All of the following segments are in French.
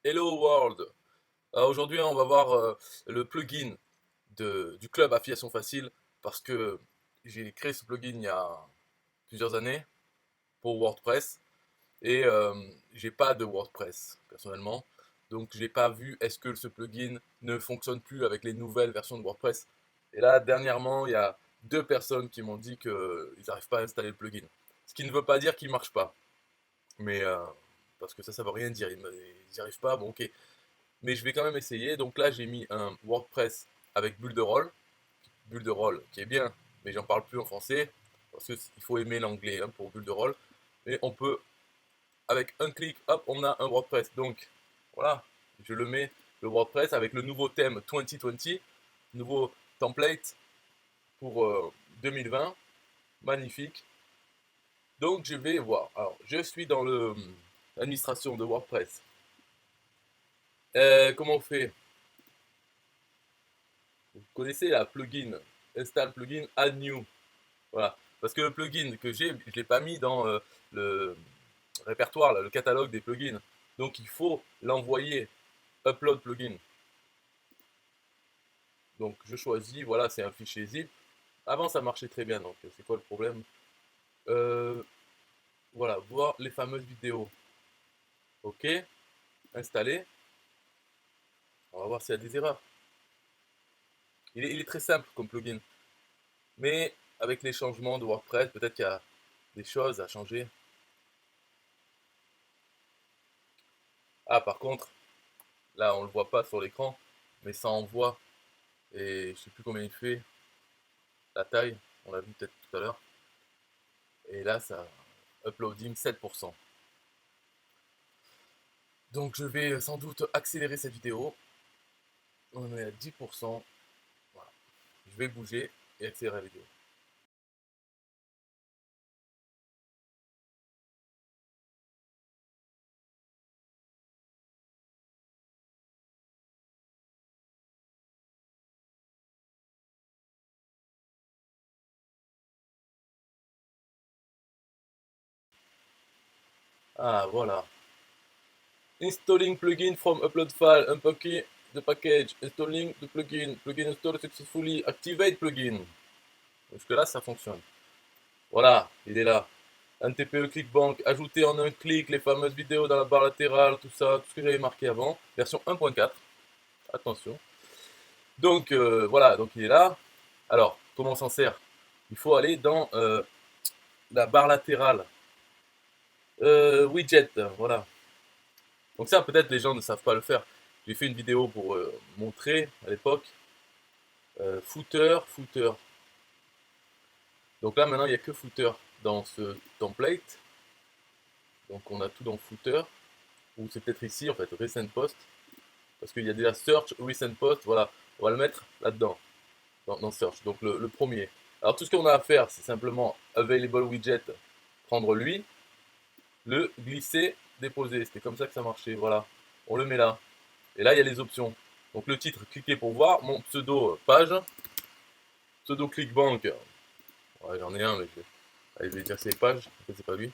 Hello World. Aujourd'hui, on va voir le plugin du club Affiliation Facile parce que j'ai créé ce plugin il y a plusieurs années pour WordPress et j'ai pas de WordPress personnellement. Donc, j'ai pas vu est-ce que ce plugin ne fonctionne plus avec les nouvelles versions de WordPress. Et là, dernièrement, il y a deux personnes qui m'ont dit qu'ils n'arrivent pas à installer le plugin. Ce qui ne veut pas dire qu'il marche pas. Mais parce que ça veut rien dire. Ils n'y arrivent pas. Bon, ok, mais je vais quand même essayer. Donc là, j'ai mis un WordPress avec bulle de rôle qui est bien, mais j'en parle plus en français parce qu'il faut aimer l'anglais hein, pour bulle de rôle. Mais on peut, avec un clic, hop, on a un WordPress. Donc voilà, je le mets le WordPress avec le nouveau thème 2020, nouveau template pour 2020, magnifique. Donc je vais voir. Alors, je suis dans l'administration de WordPress. Comment on fait? Vous connaissez la plugin, install plugin, add new. Voilà. Parce que le plugin que j'ai, je ne l'ai pas mis dans le répertoire, là, le catalogue des plugins. Donc il faut l'envoyer, upload plugin. Donc je choisis, voilà, c'est un fichier zip. Avant ça marchait très bien, donc c'est quoi le problème? Euh, voilà, voir les fameuses vidéos. Ok, installé. On va voir s'il y a des erreurs. Il est très simple comme plugin. Mais avec les changements de WordPress, peut-être qu'il y a des choses à changer. Ah, par contre, là, on ne le voit pas sur l'écran, mais ça envoie. Et je sais plus combien il fait, la taille, on l'a vu peut-être tout à l'heure. Et là, ça, uploading 7%. Donc je vais sans doute accélérer cette vidéo. On est à 10%. Voilà. Je vais bouger et accélérer la vidéo. Ah, voilà. Installing plugin from upload file. Unpacking the package. Installing the plugin. Plugin installed successfully. Activate plugin. Jusque là, ça fonctionne. Voilà, il est là. Un TPE ClickBank, ajouter en un clic les fameuses vidéos dans la barre latérale, tout ça, tout ce que j'avais marqué avant. Version 1.4. Attention. Donc voilà, donc il est là. Alors, comment on s'en sert? Il faut aller dans la barre latérale. Widget, voilà. Donc ça, peut-être les gens ne savent pas le faire. J'ai fait une vidéo pour montrer à l'époque. Footer. Donc là, maintenant, il n'y a que footer dans ce template. Donc on a tout dans footer. Ou c'est peut-être ici, en fait, recent post. Parce qu'il y a déjà search, recent post. Voilà, on va le mettre là-dedans, dans search. Donc le premier. Alors tout ce qu'on a à faire, c'est simplement available widget, prendre lui, le glisser, déposer. C'était comme ça que ça marchait. Voilà, on le met là. Et là, il y a les options. Donc le titre, cliquez pour voir. Mon pseudo page, pseudo clickbank. Ouais, j'en ai un, mais allez, je vais dire c'est page. En fait, c'est pas lui.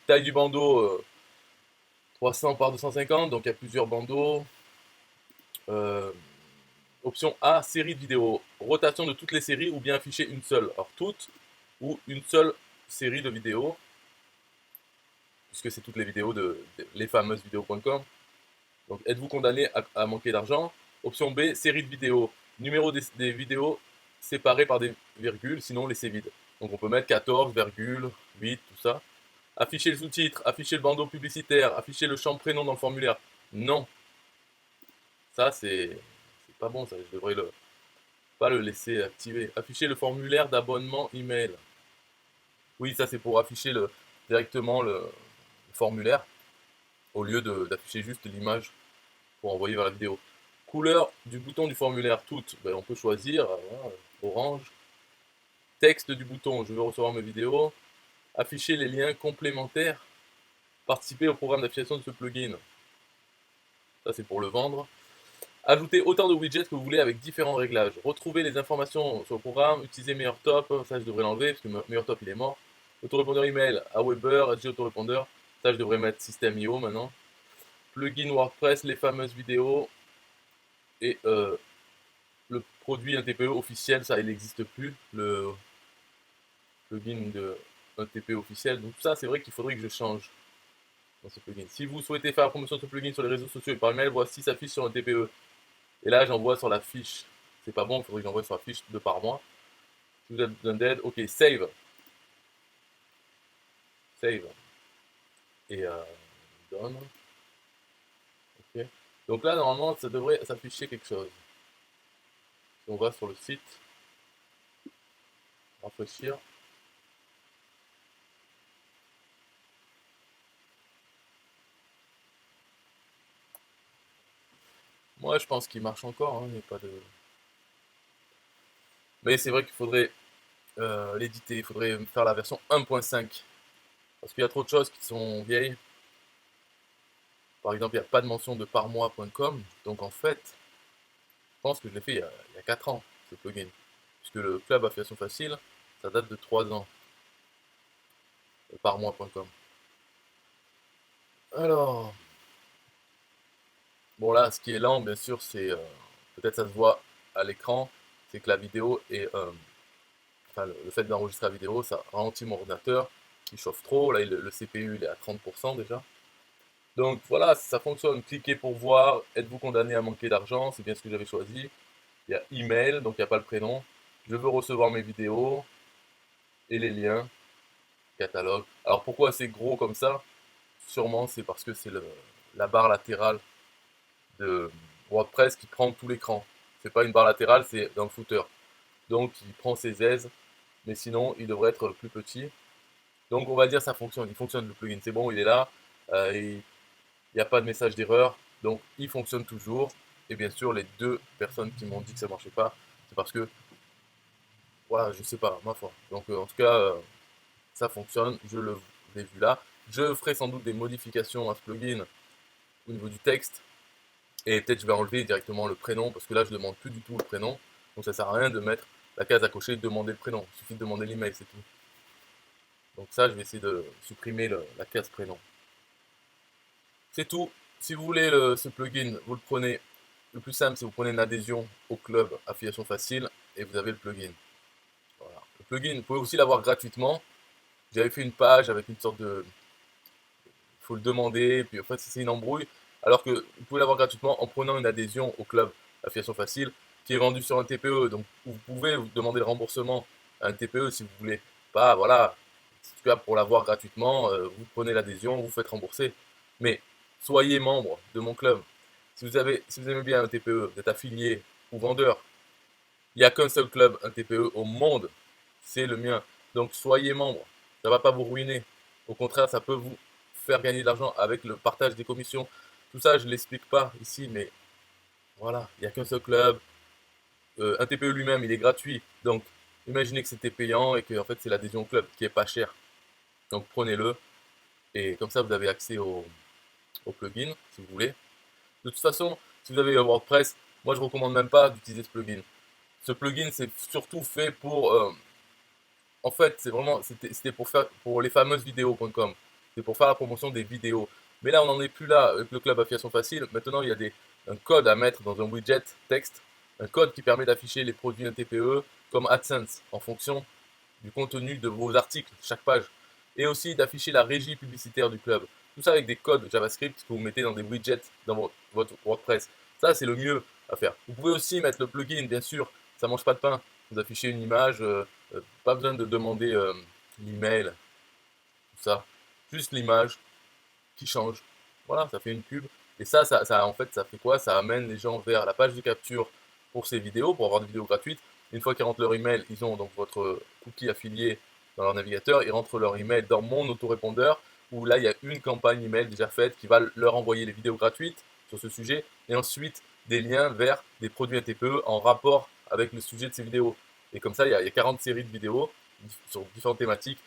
Taille du bandeau 300 par 250. Donc il y a plusieurs bandeaux. Euh, Option A, série de vidéos. Rotation de toutes les séries ou bien afficher une seule. Alors toutes ou une seule série de vidéos, puisque c'est toutes les vidéos de les fameuses vidéos.com. Donc êtes-vous condamné à manquer d'argent? Option B, série de vidéos. Numéro des vidéos séparés par des virgules, sinon laissez vide. Donc on peut mettre 14,8, tout ça. Afficher le sous-titre, afficher le bandeau publicitaire, afficher le champ prénom dans le formulaire. Non, ça c'est pas bon, ça je devrais pas le laisser activer. Afficher le formulaire d'abonnement email. Oui, ça c'est pour afficher directement le formulaire au lieu d'afficher juste l'image pour envoyer vers la vidéo. Couleur du bouton du formulaire, toutes. Ben, on peut choisir voilà, orange. Texte du bouton, je veux recevoir mes vidéos. Afficher les liens complémentaires. Participer au programme d'affiliation de ce plugin. Ça c'est pour le vendre. Ajouter autant de widgets que vous voulez avec différents réglages. Retrouver les informations sur le programme. Utiliser Meilleur Top. Ça je devrais l'enlever parce que Meilleur Top il est mort. Autorépondeur email à Weber, AG autorépondeur. Ça je devrais mettre System.io maintenant. plugin WordPress, les fameuses vidéos et le produit un TPE officiel, ça il n'existe plus, le plugin de un TPE officiel. Donc ça c'est vrai qu'il faudrait que je change dans ce plugin. Si vous souhaitez faire la promotion de ce plugin sur les réseaux sociaux et par email, voici sa fiche sur un TPE. Et là j'envoie sur la fiche, c'est pas bon, il faudrait que j'envoie sur la fiche 2 par mois. Si vous avez besoin d'aide, ok, save. Save. Et done. Ok. Donc là normalement ça devrait s'afficher quelque chose. Si on va sur le site, rafraîchir. Moi je pense qu'il marche encore, hein, il n'y a pas de. Mais c'est vrai qu'il faudrait l'éditer, il faudrait faire la version 1.5. Parce qu'il y a trop de choses qui sont vieilles. Par exemple, il n'y a pas de mention de parmois.com. Donc en fait, je pense que je l'ai fait il y a 4 ans, ce plugin. Puisque le club affiliation facile, ça date de 3 ans. Parmois.com. Alors, bon là, ce qui est lent, bien sûr, c'est peut-être ça se voit à l'écran, c'est que la vidéo est, enfin le fait d'enregistrer la vidéo, ça ralentit mon ordinateur qui chauffe trop. Là, le CPU il est à 30% déjà. Donc voilà, ça fonctionne. Cliquez pour voir. Êtes-vous condamné à manquer d'argent? C'est bien ce que j'avais choisi. Il y a email, donc il n'y a pas le prénom. Je veux recevoir mes vidéos et les liens. Catalogue. Alors pourquoi c'est gros comme ça? Sûrement c'est parce que c'est la barre latérale de WordPress qui prend tout l'écran. C'est pas une barre latérale, c'est dans le footer. Donc il prend ses aises, mais sinon il devrait être plus petit. Donc on va dire ça fonctionne. Il fonctionne le plugin. C'est bon, il est là. Il n'y a pas de message d'erreur. Donc il fonctionne toujours. Et bien sûr, les 2 personnes qui m'ont dit que ça ne marchait pas, c'est parce que, voilà, je sais pas, ma foi. Donc en tout cas, ça fonctionne, je l'ai vu là. Je ferai sans doute des modifications à ce plugin au niveau du texte. Et peut-être je vais enlever directement le prénom, parce que là je ne demande plus du tout le prénom. Donc ça sert à rien de mettre la case à cocher, demander le prénom. Il suffit de demander l'email, c'est tout. Donc ça, je vais essayer de supprimer la case prénom. C'est tout. Si vous voulez ce plugin, vous le prenez. Le plus simple, c'est vous prenez une adhésion au club affiliation facile et vous avez le plugin. Voilà. Le plugin, vous pouvez aussi l'avoir gratuitement. J'avais fait une page avec une sorte de. Il faut le demander, puis en fait, c'est une embrouille. Alors que vous pouvez l'avoir gratuitement en prenant une adhésion au club affiliation facile qui est vendu sur un TPE. Donc vous pouvez vous demander le remboursement à un TPE si vous voulez. Pas, voilà. En tout cas, pour l'avoir gratuitement, vous prenez l'adhésion, vous faites rembourser. Mais soyez membre de mon club. Si vous aimez bien un TPE, vous êtes affilié ou vendeur, il n'y a qu'un seul club, un TPE au monde, c'est le mien. Donc soyez membre, ça ne va pas vous ruiner. Au contraire, ça peut vous faire gagner de l'argent avec le partage des commissions. Tout ça, je ne l'explique pas ici, mais voilà, il n'y a qu'un seul club. Un TPE lui-même, il est gratuit. Donc imaginez que c'était payant et que en fait c'est l'adhésion au club qui est pas cher. Donc prenez-le et comme ça vous avez accès au plugin si vous voulez. De toute façon, si vous avez un WordPress, moi je ne recommande même pas d'utiliser ce plugin. Ce plugin, c'est surtout fait pour. En fait, c'était pour les fameuses vidéos.com. C'est pour faire la promotion des vidéos. Mais là, on n'en est plus là avec le club affiliation facile. Maintenant, il y a un code à mettre dans un widget texte. Un code qui permet d'afficher les produits un TPE comme AdSense en fonction du contenu de vos articles, chaque page. Et aussi d'afficher la régie publicitaire du club. Tout ça avec des codes JavaScript que vous mettez dans des widgets dans votre WordPress. Ça, c'est le mieux à faire. Vous pouvez aussi mettre le plugin, bien sûr. Ça mange pas de pain. Vous affichez une image. Pas besoin de demander l'email, tout ça. Juste l'image qui change. Voilà, ça fait une pub. Et en fait, ça fait quoi? Ça amène les gens vers la page de capture pour ces vidéos, pour avoir des vidéos gratuites. Une fois qu'ils rentrent leur email, ils ont donc votre cookie affilié dans leur navigateur. Ils rentrent leur email dans mon autorépondeur, où là, il y a une campagne email déjà faite qui va leur envoyer les vidéos gratuites sur ce sujet. Et ensuite, des liens vers des produits ATPE en rapport avec le sujet de ces vidéos. Et comme ça, il y a 40 séries de vidéos sur différentes thématiques.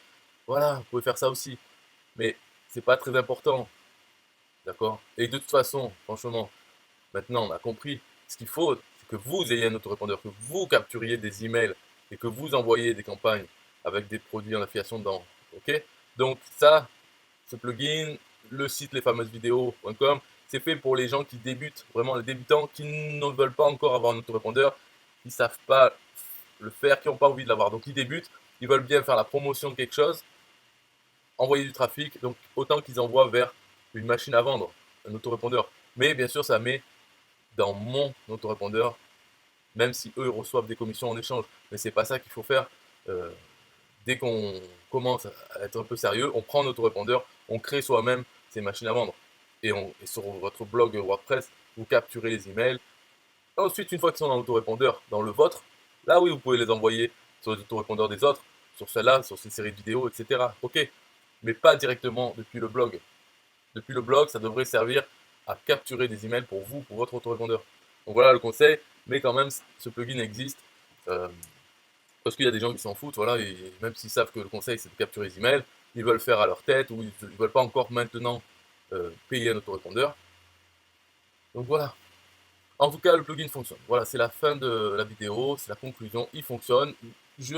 Voilà, vous pouvez faire ça aussi. Mais c'est pas très important. D'accord? Et de toute façon, franchement, maintenant on a compris. Ce qu'il faut, c'est que vous ayez un autorépondeur, que vous capturiez des emails et que vous envoyez des campagnes avec des produits en affiliation dedans. Ok? Donc ça, ce plugin, le site lesfameusesvidéos.com, c'est fait pour les gens qui débutent, vraiment les débutants qui ne veulent pas encore avoir un autorépondeur, qui ne savent pas le faire, qui n'ont pas envie de l'avoir. Donc ils débutent, ils veulent bien faire la promotion de quelque chose, envoyer du trafic, donc autant qu'ils envoient vers une machine à vendre, un autorépondeur. Mais bien sûr, ça met dans mon autorépondeur, même si eux reçoivent des commissions en échange. Mais c'est pas ça qu'il faut faire. Dès qu'on commence à être un peu sérieux, on prend un autorépondeur, on crée soi-même ces machines à vendre. Et sur votre blog WordPress, vous capturez les emails. Ensuite, une fois qu'ils sont dans l'autorépondeur, dans le vôtre, là oui, vous pouvez les envoyer sur les autorépondeurs des autres, sur celle-là, sur ces séries de vidéos, etc. Ok, mais pas directement depuis le blog. Depuis le blog, ça devrait servir à capturer des emails pour vous, pour votre autorépondeur. Donc voilà le conseil, mais quand même, ce plugin existe. Parce qu'il y a des gens qui s'en foutent, voilà, et même s'ils savent que le conseil c'est de capturer les emails, ils veulent faire à leur tête, ou ils ne veulent pas encore maintenant payer un autorépondeur. Donc voilà. En tout cas, le plugin fonctionne. Voilà, c'est la fin de la vidéo, c'est la conclusion, il fonctionne. Je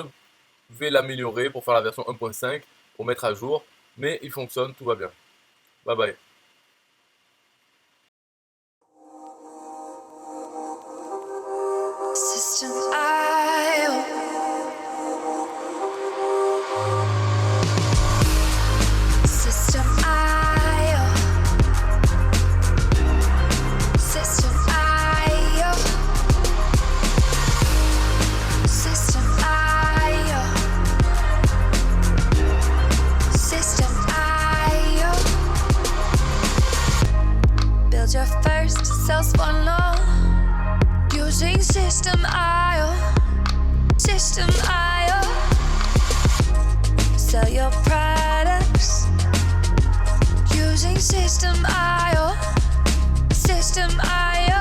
vais l'améliorer pour faire la version 1.5, pour mettre à jour, mais il fonctionne, tout va bien. Bye bye. System.io. System.io. System.io. System.io. System.io. Build your first sales funnel using System.io. System.io. Sell your products using System.io. System.io.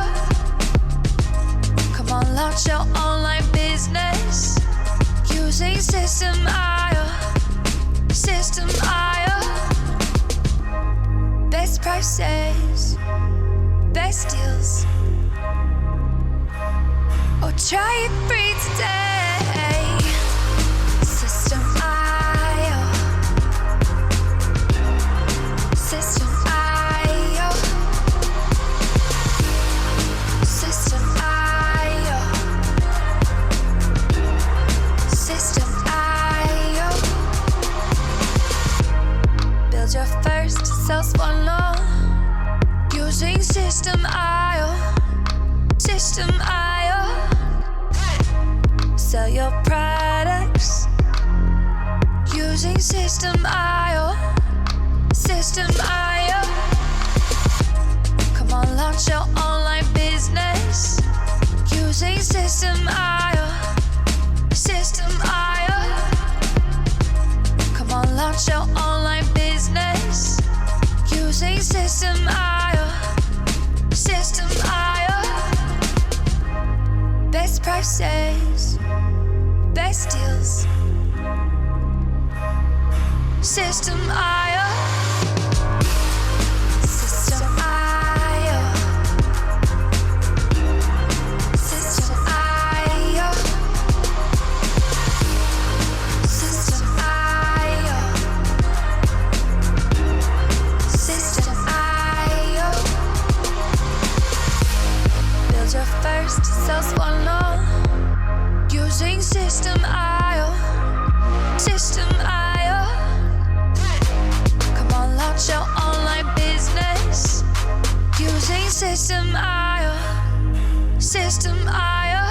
Come on, launch your online business using System.io. System.io. Best prices, best deals. Or try it free today. System.io. System.io. System.io. System.io. Build your first sales funnel using System.io. System.io. Sell your products using System.io. System.io. Come on, launch your online business using System.io. System.io. Come on, launch your online business using System.io. System.io. Best prices, best deals. System.io. System.io. System.io. System.io. System.io. Build your first sales funnel using System.io. System.io. Come on, launch your online business using System.io. System.io.